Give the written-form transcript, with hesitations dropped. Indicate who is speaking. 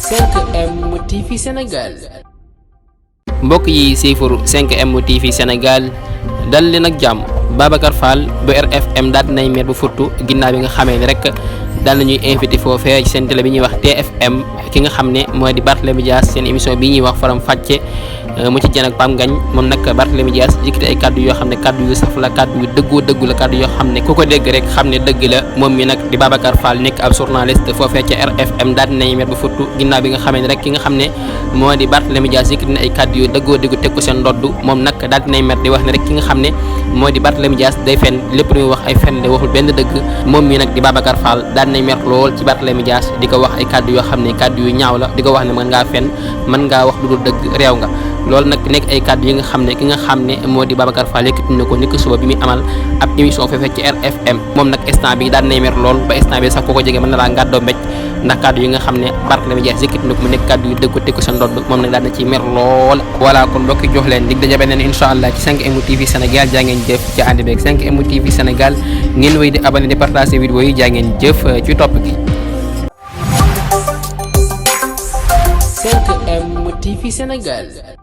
Speaker 1: 5M TV Sénégal.
Speaker 2: mbokk yi siifur 5M TV Sénégal dal leen ak jàmm. Babacar Fall bu RFM daal dinañ mer bu futtu ginnaaw bi nga xamee ni rek daal nañuy invité foofee ci seen télé bi ñuy wax TFM ki nga xam ne mooy di Barthélémy Dias seen émission bi ñuy wax faram fàcce mu ci jën ak Pam Ngagne moom nag Barthélémy Dias yëkkati ay kaddu yoo xam ne kaddu yu saf la kaddu yu dëggu la kaddu yoo xam ne ku ko dégg rek xam ne dëgg la moom mi nag di Babacar Fall nekk ab journaliste foofee ca RFM daal dinañ mer bu futtu ginnaaw bi nga xamee ni rek ki nga xam ne moo di Barthélémy Dias yëkkati na ay kaddu yu dëggu teg ko seen ndodd moom nag daal dinañ mer di wax ne rek ki nga xam ne moo di Barthélémy Dias day fen lépp lu muy wax ay fen la waxul benn dëgg moom mi nag di Babacar Fall daal dinañ mer lool ci Barthélémy Dias di ko wax ay kaddu yoo xam ne kaddu yu ñaaw la di ko wax ne mën ngaa fen mën ngaa wax lu dul dëgg réew nga loolu nag nekk ay kaddu yi nga xam ne ki nga xam ne moo di Babacar Fall yëkkati na ko ni ko suba bi muy amal ab émission foofee ci RFM moom nag instant bi daal dinañ mer lool ba instant bi sax ku ko jege mën na laa ngàddoo mbéj ndax kaddu yi nga xam ne Barthélémy Dias yëkkati na ko mu nekk kaddu yu dëgg teg ko sa ndodd moom nag daal na ciy mer lool voilà kon mbokki jox leen dig daje beneen incha allah ci 5M TV Sénégal jaa ngeen jëf ci ànd beeg 5M TV Sénégal ngeen wéy di abonné di partager vidéo yi jaa ngeen jëf ci topp gi
Speaker 1: 5M TV Sénégal.